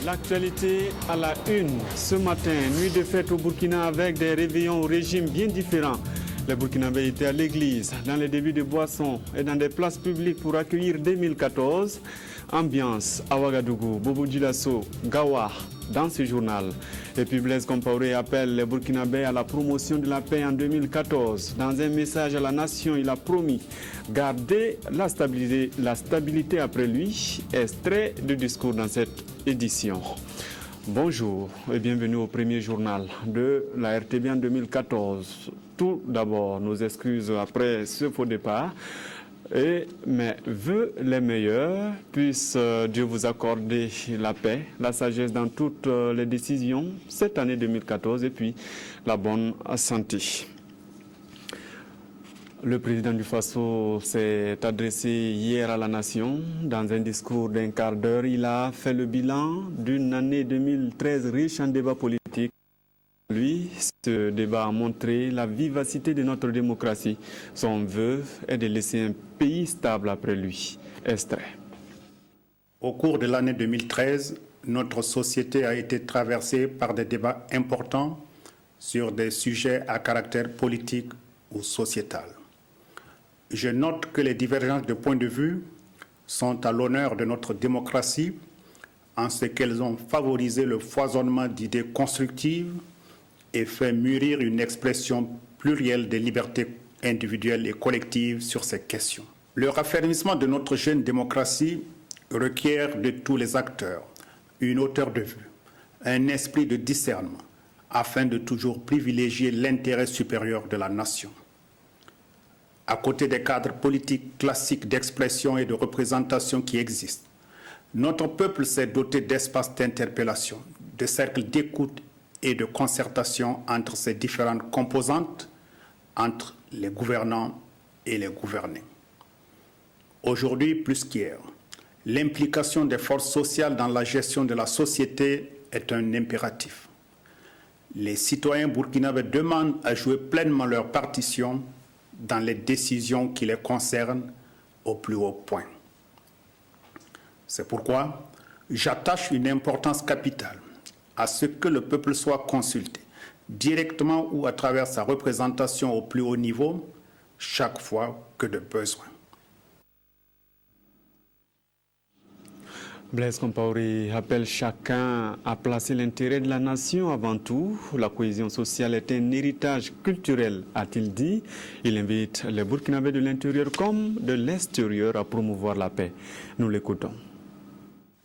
L'actualité à la une ce matin, nuit de fête au Burkina avec des réveillons au régime bien différents. Les Burkinabés étaient à l'église, dans les débits de boissons et dans des places publiques pour accueillir 2014. Ambiance à Ouagadougou, Bobo Djilasso, Gawa dans ce journal. Et puis Blaise Compaoré appelle les Burkinabés à la promotion de la paix en 2014. Dans un message à la nation, il a promis garder la stabilité après lui. Extrait de discours dans cette édition. Bonjour et bienvenue au premier journal de la RTB en 2014. Tout d'abord, nos excuses après ce faux départ. Et mes vœux les meilleurs, puisse Dieu vous accorder la paix, la sagesse dans toutes les décisions cette année 2014 et puis la bonne santé. Le président du Faso s'est adressé hier à la nation. Dans un discours d'un quart d'heure, il a fait le bilan d'une année 2013 riche en débats politiques. Lui, ce débat a montré la vivacité de notre démocratie. Son vœu est de laisser un pays stable après lui. Extrait. Au cours de l'année 2013, notre société a été traversée par des débats importants sur des sujets à caractère politique ou sociétal. Je note que les divergences de points de vue sont à l'honneur de notre démocratie en ce qu'elles ont favorisé le foisonnement d'idées constructives et fait mûrir une expression plurielle des libertés individuelles et collectives sur ces questions. Le raffermissement de notre jeune démocratie requiert de tous les acteurs une hauteur de vue, un esprit de discernement, afin de toujours privilégier l'intérêt supérieur de la nation. À côté des cadres politiques classiques d'expression et de représentation qui existent, notre peuple s'est doté d'espaces d'interpellation, de cercles d'écoute et de concertation entre ces différentes composantes, entre les gouvernants et les gouvernés. Aujourd'hui, plus qu'hier, l'implication des forces sociales dans la gestion de la société est un impératif. Les citoyens burkinabés demandent à jouer pleinement leur partition dans les décisions qui les concernent au plus haut point. C'est pourquoi j'attache une importance capitale à ce que le peuple soit consulté, directement ou à travers sa représentation au plus haut niveau, chaque fois que de besoin. Blaise Compaoré appelle chacun à placer l'intérêt de la nation avant tout. La cohésion sociale est un héritage culturel, a-t-il dit. Il invite les Burkinabés de l'intérieur comme de l'extérieur à promouvoir la paix. Nous l'écoutons.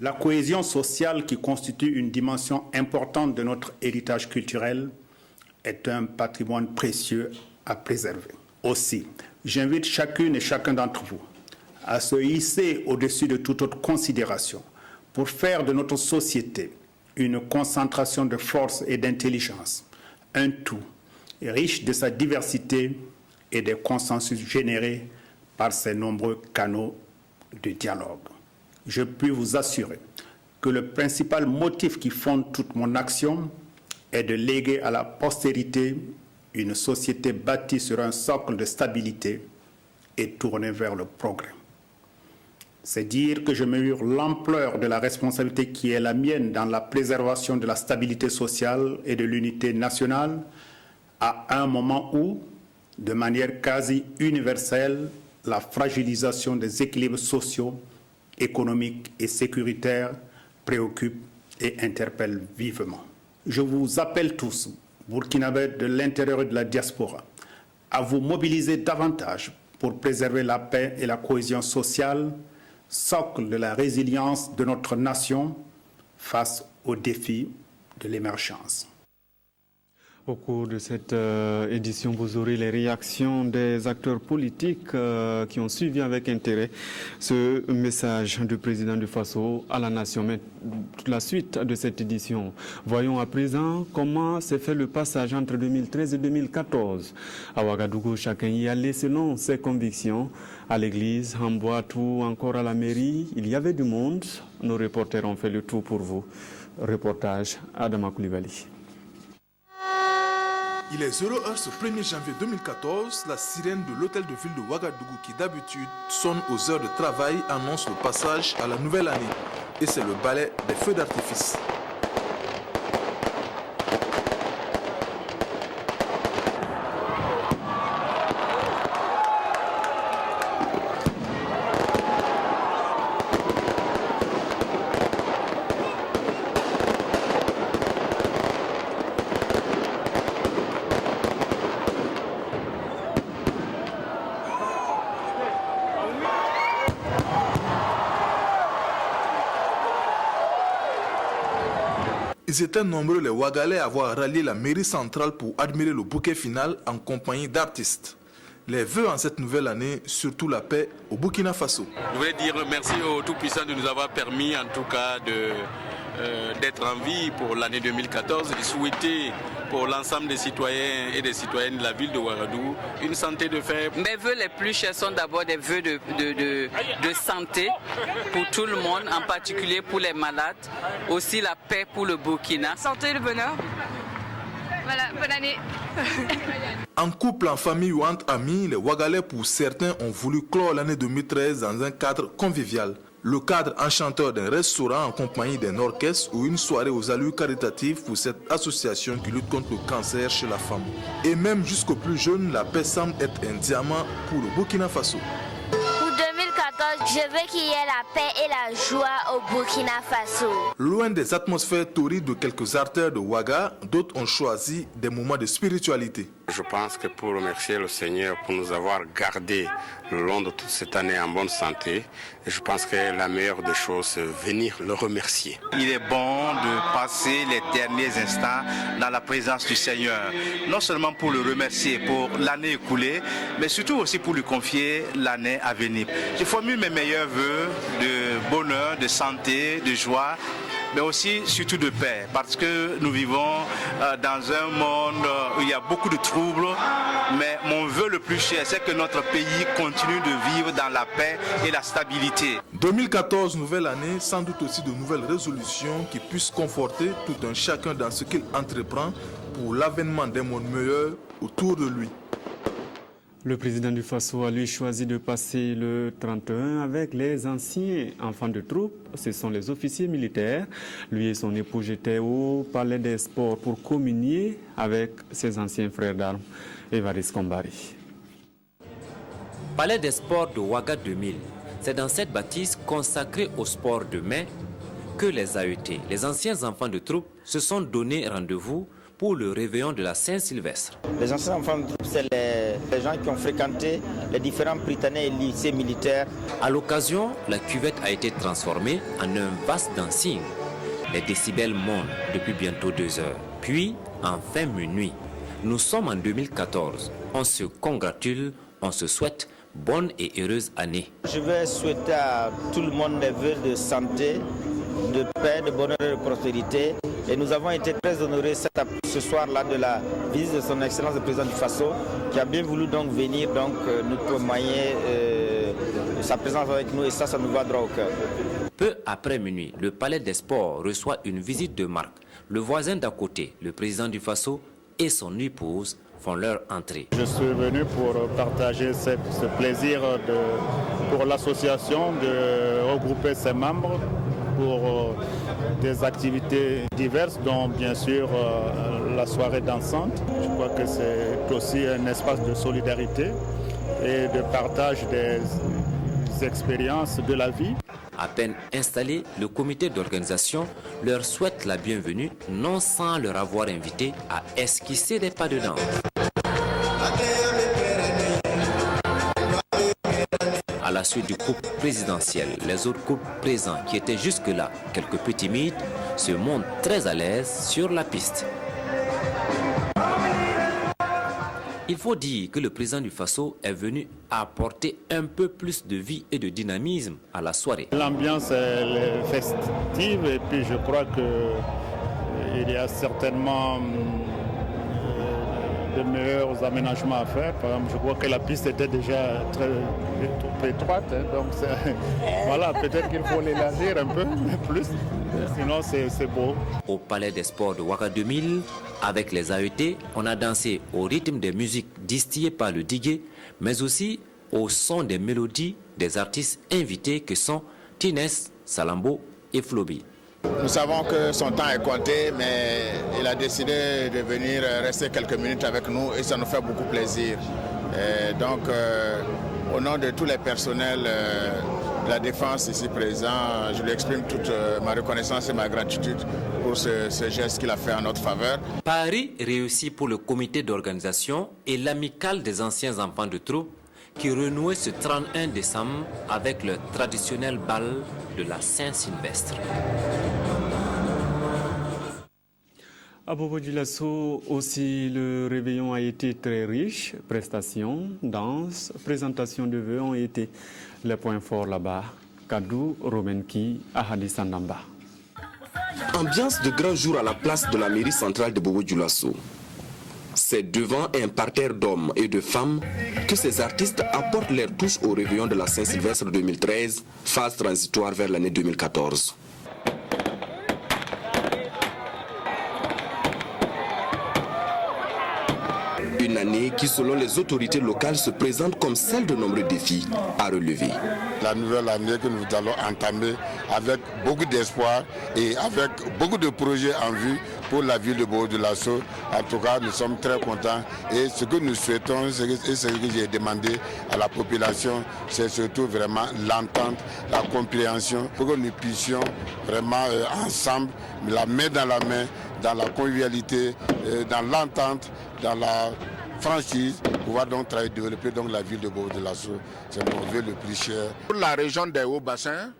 La cohésion sociale, qui constitue une dimension importante de notre héritage culturel, est un patrimoine précieux à préserver. Aussi, j'invite chacune et chacun d'entre vous à se hisser au-dessus de toute autre considération pour faire de notre société une concentration de force et d'intelligence, un tout riche de sa diversité et des consensus générés par ses nombreux canaux de dialogue. Je puis vous assurer que le principal motif qui fonde toute mon action est de léguer à la postérité une société bâtie sur un socle de stabilité et tournée vers le progrès. C'est dire que je mesure l'ampleur de la responsabilité qui est la mienne dans la préservation de la stabilité sociale et de l'unité nationale à un moment où, de manière quasi universelle, la fragilisation des équilibres sociaux, économiques et sécuritaires préoccupe et interpelle vivement. Je vous appelle tous, Burkinabés de l'intérieur et de la diaspora, à vous mobiliser davantage pour préserver la paix et la cohésion sociale, socle de la résilience de notre nation face aux défis de l'émergence. Au cours de cette édition, vous aurez les réactions des acteurs politiques qui ont suivi avec intérêt ce message du président du Faso à la nation. Mais la suite de cette édition, voyons à présent comment s'est fait le passage entre 2013 et 2014. À Ouagadougou, chacun y allait selon ses convictions. À l'église, en boîte ou encore à la mairie, il y avait du monde. Nos reporters ont fait le tour pour vous. Reportage Adama Koulibaly. Il est 0h ce 1er janvier 2014, la sirène de l'hôtel de ville de Ouagadougou qui d'habitude sonne aux heures de travail annonce le passage à la nouvelle année. et c'est le ballet des feux d'artifice. Ils étaient nombreux les Ouagalais à avoir rallié la mairie centrale pour admirer le bouquet final en compagnie d'artistes. Les vœux en cette nouvelle année, surtout la paix au Burkina Faso. Je voulais dire merci au Tout-Puissant de nous avoir permis en tout cas d'être en vie pour l'année 2014 et souhaiter pour l'ensemble des citoyens et des citoyennes de la ville de Ouagadougou une santé de fer. Mes vœux les plus chers sont d'abord des vœux de santé pour tout le monde, en particulier pour les malades, aussi la paix pour le Burkina. Santé et le bonheur. Voilà, bonne année. En couple, en famille ou entre amis, les Ouagalais pour certains ont voulu clore l'année 2013 dans un cadre convivial. Le cadre enchanteur d'un restaurant en compagnie d'un orchestre ou une soirée aux allures caritatives pour cette association qui lutte contre le cancer chez la femme. Et même jusqu'aux plus jeunes, la paix semble être un diamant pour le Burkina Faso. Pour 2014, je veux qu'il y ait la paix et la joie au Burkina Faso. Loin des atmosphères torrides de quelques artères de Ouaga, d'autres ont choisi des moments de spiritualité. Je pense que pour remercier le Seigneur pour nous avoir gardés le long de toute cette année en bonne santé, je pense que la meilleure des choses, c'est venir le remercier. Il est bon de passer les derniers instants dans la présence du Seigneur, non seulement pour le remercier pour l'année écoulée, mais surtout aussi pour lui confier l'année à venir. Je formule mes meilleurs vœux de bonheur, de santé, de joie, mais aussi surtout de paix, parce que nous vivons dans un monde où il y a beaucoup de troubles, mais mon vœu le plus cher, c'est que notre pays continue de vivre dans la paix et la stabilité. 2014, nouvelle année, sans doute aussi de nouvelles résolutions qui puissent conforter tout un chacun dans ce qu'il entreprend pour l'avènement d'un monde meilleur autour de lui. Le président du Faso a lui choisi de passer le 31 avec les anciens enfants de troupe. Ce sont les officiers militaires. Lui et son épouse étaient au Palais des Sports pour communier avec ses anciens frères d'armes. Évariste Kombari. Palais des Sports de Ouaga 2000. C'est dans cette bâtisse consacrée au sport de mai que les AET, les anciens enfants de troupe, se sont donné rendez-vous pour le réveillon de la Saint-Sylvestre. Les anciens enfants de troupe, c'est les gens qui ont fréquenté les différents Britanniques et lycées militaires. À l'occasion, la cuvette a été transformée en un vaste dancing. Les décibels montent depuis bientôt 2 heures. Puis, enfin minuit. Nous sommes en 2014. On se congratule, on se souhaite bonne et heureuse année. Je vais souhaiter à tout le monde des vœux de santé, de paix, de bonheur et de prospérité. Et nous avons été très honorés ce soir-là de la visite de son Excellence le Président du Faso, qui a bien voulu donc venir nous témoigner sa présence avec nous, et ça nous va droit au cœur. Peu après minuit, le Palais des Sports reçoit une visite de marque. Le voisin d'à côté, le président du Faso et son épouse font leur entrée. Je suis venu pour partager ce plaisir pour l'association de regrouper ses membres pour des activités diverses, dont bien sûr la soirée dansante. Je crois que c'est aussi un espace de solidarité et de partage des expériences de la vie. À peine installé, le comité d'organisation leur souhaite la bienvenue, non sans leur avoir invité à esquisser des pas de danse. À la suite du couple présidentiel, les autres couples présents qui étaient jusque-là quelques peu timides se montrent très à l'aise sur la piste. Il faut dire que le président du Faso est venu apporter un peu plus de vie et de dynamisme à la soirée. L'ambiance est festive et puis je crois qu'il y a certainement de meilleurs aménagements à faire. Par exemple, je crois que la piste était déjà très étroite, donc voilà, peut-être qu'il faut l'élargir un peu plus, sinon c'est beau. Au Palais des Sports de Ouaga 2000, avec les AET, on a dansé au rythme des musiques distillées par le Digué, mais aussi au son des mélodies des artistes invités que sont Tines, Salambo Eflobi. Nous savons que son temps est compté, mais il a décidé de venir rester quelques minutes avec nous et ça nous fait beaucoup plaisir. Et donc, au nom de tous les personnels de la défense ici présents, je lui exprime toute ma reconnaissance et ma gratitude pour ce geste qu'il a fait en notre faveur. Paris réussit pour le comité d'organisation et l'amicale des anciens enfants de troupe qui renouait ce 31 décembre avec le traditionnel bal de la Saint-Sylvestre. À Bobo-Dioulasso aussi, le réveillon a été très riche. Prestations, danses, présentations de vœux ont été les points forts là-bas. Kadou, Romenki, Ahadi Sandamba. Ambiance de grand jour à la place de la mairie centrale de Bobo-Dioulasso. C'est devant un parterre d'hommes et de femmes que ces artistes apportent leur touche au réveillon de la Saint-Sylvestre 2013, phase transitoire vers l'année 2014. Une année qui, selon les autorités locales, se présente comme celle de nombreux défis à relever. La nouvelle année que nous allons entamer avec beaucoup d'espoir et avec beaucoup de projets en vue pour la ville de Bobo-Dioulasso. En tout cas, nous sommes très contents et ce que nous souhaitons, et ce que j'ai demandé à la population, c'est surtout vraiment l'entente, la compréhension, pour que nous puissions vraiment ensemble, la main dans la main, dans la convivialité, dans l'entente, dans la franchise, pouvoir donc travailler, développer donc la ville de Bobo-Dioulasso. C'est mon vœu le plus cher. Pour la région des Hauts-Bassins,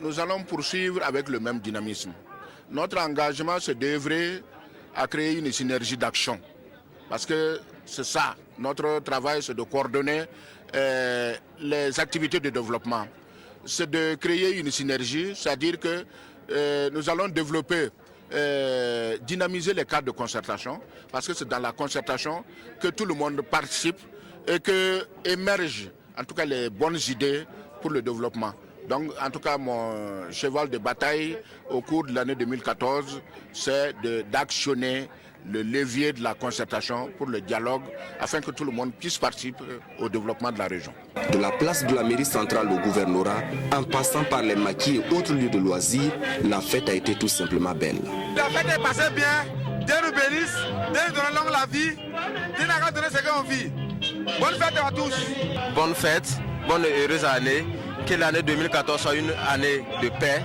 nous allons poursuivre avec le même dynamisme. Notre engagement, c'est d'œuvrer à créer une synergie d'action. Parce que c'est ça, notre travail, c'est de coordonner les activités de développement. C'est de créer une synergie, c'est-à-dire que nous allons développer, dynamiser les cadres de concertation, parce que c'est dans la concertation que tout le monde participe et que émergent en tout cas les bonnes idées pour le développement. Donc en tout cas mon cheval de bataille au cours de l'année 2014, c'est d'actionner le levier de la concertation pour le dialogue afin que tout le monde puisse participer au développement de la région. De la place de la mairie centrale au gouvernorat, en passant par les maquis et autres lieux de loisirs, la fête a été tout simplement belle. La fête est passée bien, Dieu nous bénisse, Dieu nous donne longue la vie, Dieu n'a qu'à donner ce qu'on vit. Bonne fête à tous. Bonne fête, bonne et heureuse année. Que l'année 2014 soit une année de paix,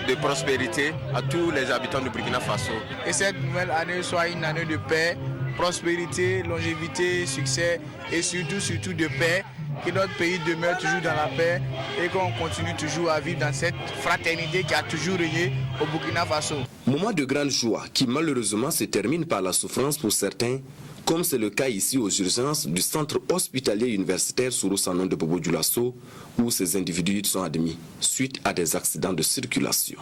de prospérité à tous les habitants du Burkina Faso. Et cette nouvelle année soit une année de paix, prospérité, longévité, succès et surtout de paix. Que notre pays demeure toujours dans la paix et qu'on continue toujours à vivre dans cette fraternité qui a toujours régné au Burkina Faso. Moment de grande joie qui malheureusement se termine par la souffrance pour certains, comme c'est le cas ici aux urgences du centre hospitalier universitaire Soro-Sanon de Bobo-Dioulasso, où ces individus sont admis suite à des accidents de circulation.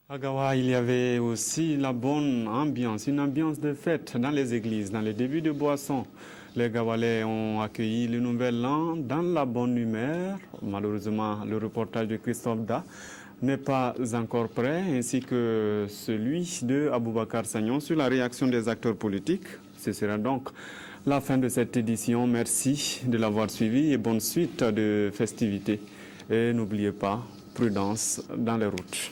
À Gawa, il y avait aussi la bonne ambiance, une ambiance de fête dans les églises, dans les débuts de boissons. Les Gawalais ont accueilli le nouvel an dans la bonne humeur. Malheureusement, le reportage de Christophe Da n'est pas encore prêt, ainsi que celui de Aboubakar Sagnon sur la réaction des acteurs politiques. Ce sera donc la fin de cette édition. Merci de l'avoir suivi et bonne suite de festivités. Et n'oubliez pas, prudence dans les routes.